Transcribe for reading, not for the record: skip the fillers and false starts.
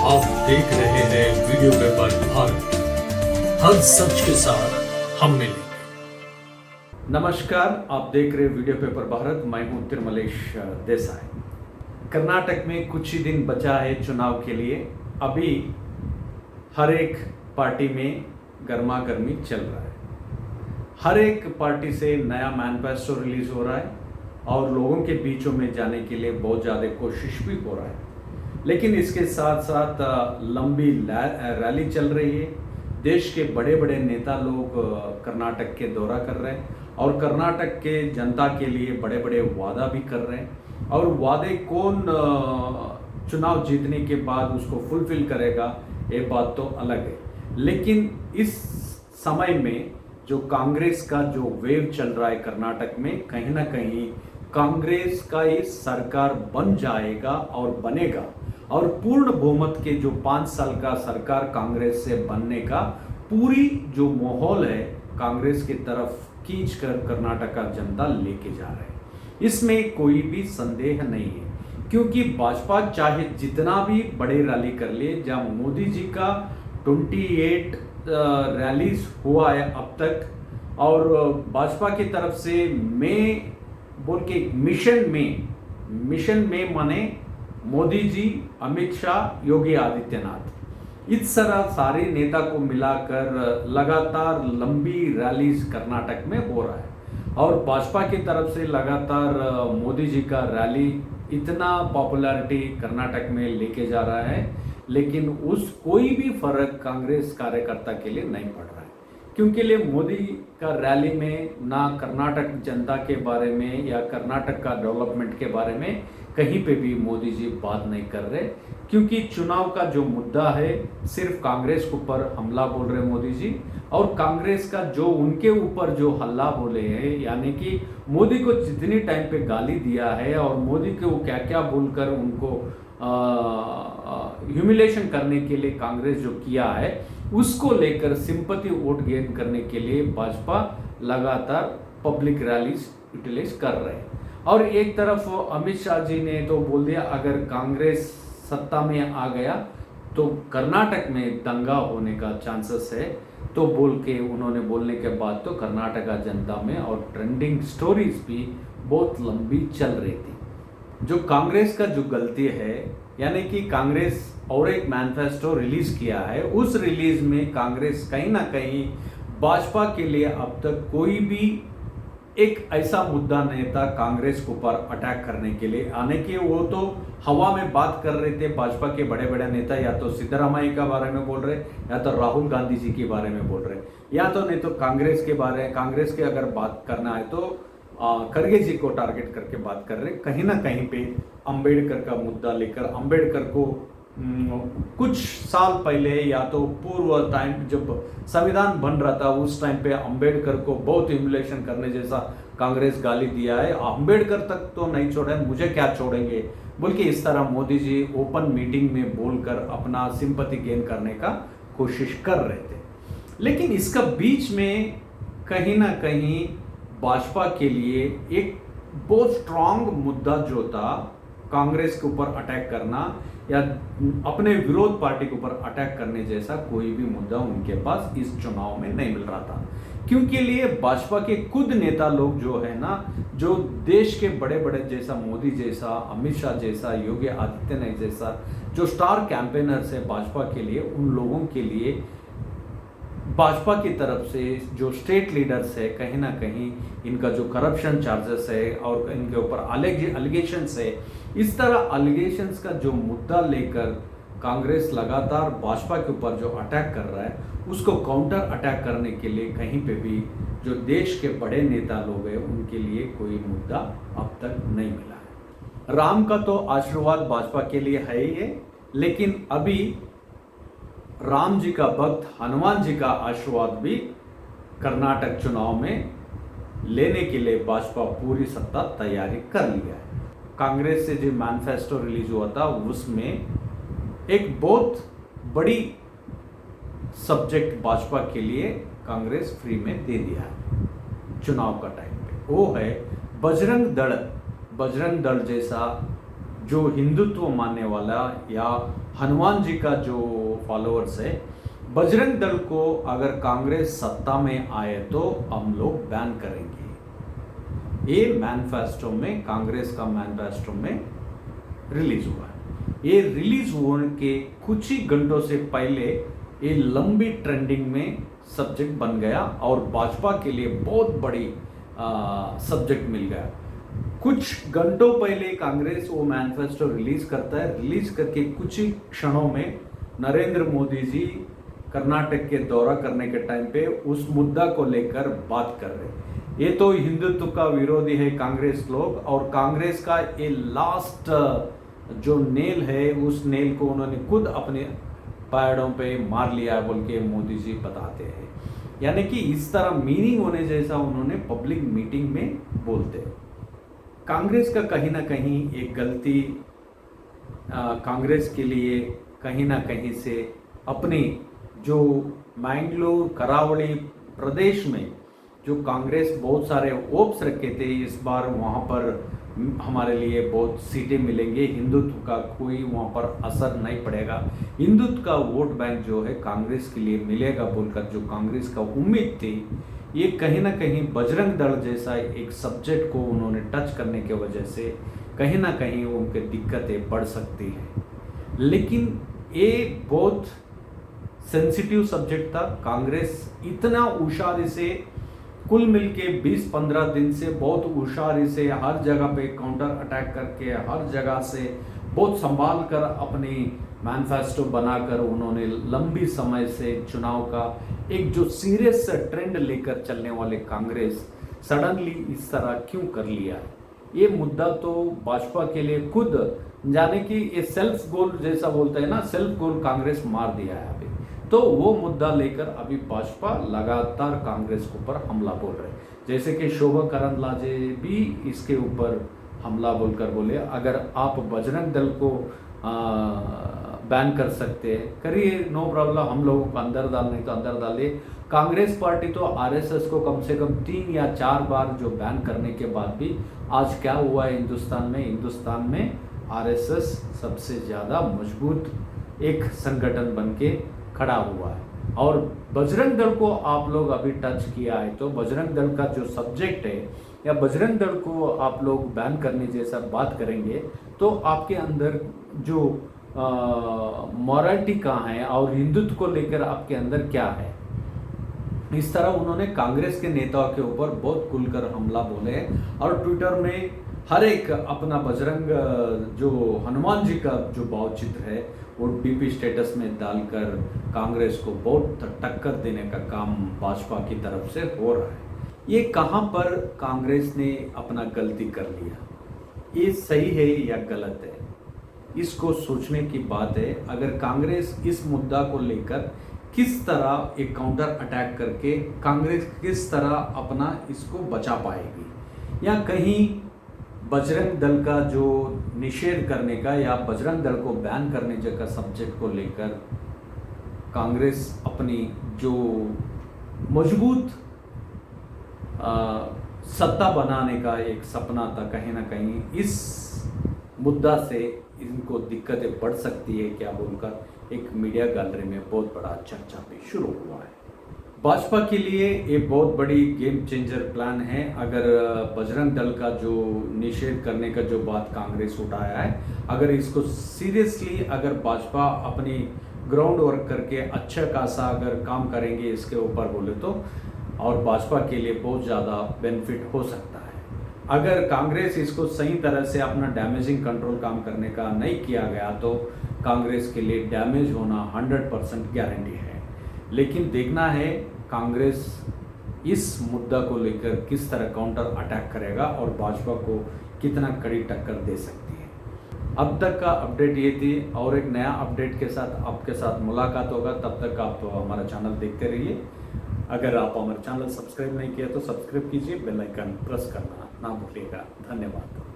आप देख रहे हैं वीडियो पेपर भारत, हर सच के साथ हम मिलेंगे। नमस्कार, आप देख रहे हैं वीडियो पेपर भारत। मैं हूं तिरमलेश देसाई। कर्नाटक में कुछ ही दिन बचा है चुनाव के लिए। अभी हर एक पार्टी में गर्मा गर्मी चल रहा है। हर एक पार्टी से नया मैनिफेस्टो रिलीज हो रहा है और लोगों के बीचों में जाने के लिए बहुत ज़्यादा कोशिश भी हो रहा है। लेकिन इसके साथ साथ लंबी रैली चल रही है। देश के बड़े बड़े नेता लोग कर्नाटक के दौरा कर रहे हैं और कर्नाटक के जनता के लिए बड़े बड़े वादा भी कर रहे हैं। और वादे कौन चुनाव जीतने के बाद उसको फुलफिल करेगा, ये बात तो अलग है। लेकिन इस समय में जो कांग्रेस का जो वेव चल रहा है कर्नाटक में, कहीं ना कहीं कांग्रेस का ये सरकार बन जाएगा और बनेगा और पूर्ण बहुमत के जो 5 साल का सरकार कांग्रेस से बनने का पूरी जो माहौल है कांग्रेस की तरफ खींच कर कर्नाटक का जनता लेके जा रहे हैं। इसमें कोई भी संदेह नहीं है, क्योंकि भाजपा चाहे जितना भी बड़े रैली कर ले, जब मोदी जी का 28 रैलीज हुआ है अब तक, और भाजपा की तरफ से मैं बोल के मिशन में माने मोदी जी, अमित शाह, योगी आदित्यनाथ, इस तरह सारे नेता को मिलाकर लगातार लंबी रैलीज कर्नाटक में हो रहा है। और भाजपा की तरफ से लगातार मोदी जी का रैली इतना पॉपुलैरिटी कर्नाटक में लेके जा रहा है, लेकिन उस कोई भी फर्क कांग्रेस कार्यकर्ता के लिए नहीं पड़ रहा है। क्योंकि लिए मोदी का रैली में ना कर्नाटक जनता के बारे में या कर्नाटक का डेवलपमेंट के बारे में कहीं पे भी मोदी जी बात नहीं कर रहे, क्योंकि चुनाव का जो मुद्दा है सिर्फ कांग्रेस के ऊपर हमला बोल रहे मोदी जी। और कांग्रेस का जो उनके ऊपर जो हल्ला बोले हैं, यानी कि मोदी को जितनी टाइम पे गाली दिया है और मोदी को क्या क्या बोलकर उनको ह्यूमिलेशन करने के लिए कांग्रेस जो किया है, उसको लेकर सिंपैथी वोट गेन करने के लिए भाजपा लगातार पब्लिक रैलीज यूटिलाइज कर रहे हैं। और एक तरफ अमित शाह जी ने तो बोल दिया अगर कांग्रेस सत्ता में आ गया तो कर्नाटक में दंगा होने का चांसेस है, तो बोल के उन्होंने बोलने के बाद तो कर्नाटक जनता में और ट्रेंडिंग स्टोरीज भी बहुत लंबी चल रही थी। जो कांग्रेस का जो गलती है, यानी कि कांग्रेस और एक मैनिफेस्टो रिलीज किया है, उस रिलीज में कांग्रेस कहीं ना कहीं भाजपा के लिए अब तक कोई भी एक ऐसा मुद्दा नहीं था कांग्रेस के ऊपर अटैक करने के लिए आने के। वो तो हवा में बात कर रहे थे भाजपा के बड़े बड़े नेता, या तो सिद्धरामैया के बारे में बोल रहे, या तो राहुल गांधी जी के बारे में बोल रहे, या तो नहीं तो कांग्रेस के बारे में, कांग्रेस के अगर बात करना है तो खड़गे जी को टारगेट करके बात कर रहे। कहीं ना कहीं पे अंबेडकर का मुद्दा लेकर, अंबेडकर को कुछ साल पहले या तो पूर्व टाइम जब संविधान बन रहा था उस टाइम पे अंबेडकर को बहुत ह्यूमिलेशन करने जैसा कांग्रेस गाली दिया है। अंबेडकर तक तो नहीं छोड़े, मुझे क्या छोड़ेंगे बोल के इस तरह मोदी जी ओपन मीटिंग में बोलकर अपना सिंपैथी गेन करने का कोशिश कर रहे थे। लेकिन इसका बीच में कहीं ना कहीं भाजपा के लिए एक बहुत स्ट्रांग मुद्दा जो था कांग्रेस के ऊपर अटैक करना या अपने विरोध पार्टी के ऊपर अटैक करने जैसा कोई भी मुद्दा उनके पास इस चुनाव में नहीं मिल रहा था। क्योंकि लिए भाजपा के खुद नेता लोग जो है ना, जो देश के बड़े बड़े जैसा मोदी जैसा, अमित शाह जैसा, योगी आदित्यनाथ जैसा जो स्टार कैंपेनर्स है भाजपा के लिए, उन लोगों के लिए भाजपा की तरफ से जो स्टेट लीडर्स है कहीं ना कहीं इनका जो करप्शन चार्जेस है और इनके ऊपर एलिगेशंस है, इस तरह एलिगेशंस का जो मुद्दा लेकर कांग्रेस लगातार भाजपा के ऊपर जो अटैक कर रहा है, उसको काउंटर अटैक करने के लिए कहीं पे भी जो देश के बड़े नेता लोग हैं उनके लिए कोई मुद्दा अब तक नहीं मिला है। राम का तो आशीर्वाद भाजपा के लिए है ही है, लेकिन अभी राम जी का भक्त हनुमान जी का आशीर्वाद भी कर्नाटक चुनाव में लेने के लिए भाजपा पूरी सत्ता तैयारी कर लिया है। कांग्रेस से जो मैनिफेस्टो रिलीज हुआ था उसमें एक बहुत बड़ी सब्जेक्ट भाजपा के लिए कांग्रेस फ्री में दे दिया है चुनाव का टाइम पे, वो है बजरंग दल जैसा जो हिंदुत्व मानने वाला या हनुमान जी का जो फॉलोअर्स है, बजरंग दल को अगर कांग्रेस सत्ता में आए तो हम लोग बैन करेंगे। ये मैनिफेस्टो में, कांग्रेस का मैनिफेस्टो में रिलीज हुआ है। ये रिलीज होने के कुछ ही घंटों से पहले ये लंबी ट्रेंडिंग में सब्जेक्ट बन गया और भाजपा के लिए बहुत बड़ी सब्जेक्ट मिल गया। कुछ घंटों पहले कांग्रेस वो मैनिफेस्टो रिलीज करता है। रिलीज करके कुछ ही क्षणों में नरेंद्र मोदी जी कर्नाटक के दौरा करने के टाइम पे उस मुद्दा को लेकर बात कर रहे हैं। ये तो हिंदुत्व का विरोधी है कांग्रेस लोग, और कांग्रेस का ये लास्ट जो नेल है उस नेल को उन्होंने खुद अपने पैरों पे मार लिया बोल के मोदी जी बताते हैं। यानी कि इस तरह मीनिंग होने जैसा उन्होंने पब्लिक मीटिंग में बोलते हैं। कांग्रेस का कहीं ना कहीं एक गलती कांग्रेस के लिए कहीं ना कहीं से अपनी जो मैंगलोर करावली प्रदेश में जो कांग्रेस बहुत सारे होप्स रखे थे इस बार वहाँ पर हमारे लिए बहुत सीटें मिलेंगे, हिंदुत्व का कोई वहाँ पर असर नहीं पड़ेगा, हिंदुत्व का वोट बैंक जो है कांग्रेस के लिए मिलेगा बोलकर जो कांग्रेस का उम्मीद थी, ये कहीं ना कहीं बजरंग दल जैसा एक सब्जेक्ट को उन्होंने टच करने की वजह से कहीं ना कहीं उनके दिक्कतें बढ़ सकती हैं। लेकिन ये बहुत सेंसिटिव सब्जेक्ट था। कांग्रेस इतना होशियारी से कुल मिलके 20-15 दिन से बहुत होशियारी से हर जगह पे काउंटर अटैक करके हर जगह से बहुत संभाल कर अपनी मैनिफेस्टो बनाकर उन्होंने लंबी समय से चुनाव का एक जो सीरियस ट्रेंड लेकर चलने वाले कांग्रेस सडनली इस तरह क्यों कर लिया है। ये मुद्दा तो भाजपा के लिए खुद जाने कि ये सेल्फ गोल जैसा बोलते हैं ना, सेल्फ गोल कांग्रेस मार दिया है अभी। तो वो मुद्दा लेकर अभी भाजपा लगातार कांग्रेस के ऊपर हमला बोल रहे हैं। जैसे कि शोभा करंदलाजे भी इसके ऊपर हमला बोलकर बोले अगर आप बजरंग दल को बैन कर सकते हैं करिए, नो प्रॉब्लम, हम लोगों को अंदर डालने तो अंदर डालिए। कांग्रेस पार्टी तो आरएसएस को कम से कम 3 या 4 बार जो बैन करने के बाद भी आज क्या हुआ है हिंदुस्तान में आरएसएस सबसे ज़्यादा मजबूत एक संगठन बन के खड़ा हुआ है। और बजरंग दल को आप लोग अभी टच किया है तो बजरंग दल का जो सब्जेक्ट है या बजरंग दल को आप लोग बैन करने जैसा बात करेंगे तो आपके अंदर जो मॉरलिटी कहाँ है और हिंदुत्व को लेकर आपके अंदर क्या है। इस तरह उन्होंने कांग्रेस के नेताओं के ऊपर बहुत खुलकर हमला बोले और ट्विटर में हर एक अपना बजरंग जो हनुमान जी का जो भावचित्र है वो डीपी स्टेटस में डालकर कांग्रेस को बहुत टक्कर देने का काम भाजपा की तरफ से हो रहा है। ये कहाँ पर कांग्रेस ने अपना गलती कर लिया, ये सही है या गलत है, इसको सोचने की बात है। अगर कांग्रेस इस मुद्दा को लेकर किस तरह एक काउंटर अटैक करके कांग्रेस किस तरह अपना इसको बचा पाएगी, या कहीं बजरंग दल का जो निषेध करने का या बजरंग दल को बैन करने जगह सब्जेक्ट को लेकर कांग्रेस अपनी जो मजबूत सत्ता बनाने का एक सपना था, कहीं ना कहीं इस मुद्दा से इनको दिक्कतें बढ़ सकती है क्या बोलकर एक मीडिया गैलरी में बहुत बड़ा चर्चा भी शुरू हुआ है। भाजपा के लिए ये बहुत बड़ी गेम चेंजर प्लान है। अगर बजरंग दल का जो निषेध करने का जो बात कांग्रेस उठाया है, अगर इसको सीरियसली अगर भाजपा अपनी ग्राउंड वर्क करके अच्छा खासा अगर काम करेंगे इसके ऊपर बोले तो, और भाजपा के लिए बहुत ज़्यादा बेनिफिट हो सकता है। अगर कांग्रेस इसको सही तरह से अपना डैमेजिंग कंट्रोल काम करने का नहीं किया गया तो कांग्रेस के लिए डैमेज होना 100% गारंटी है। लेकिन देखना है कांग्रेस इस मुद्दा को लेकर किस तरह काउंटर अटैक करेगा और भाजपा को कितना कड़ी टक्कर दे सकती है। अब तक का अपडेट ये थी, और एक नया अपडेट के साथ आपके साथ मुलाकात होगा। तब तक आप हमारा चैनल देखते रहिए। अगर आप हमारा चैनल सब्सक्राइब नहीं किया तो सब्सक्राइब कीजिए, बेल आइकन प्रेस करना ना भूलिएगा। धन्यवाद।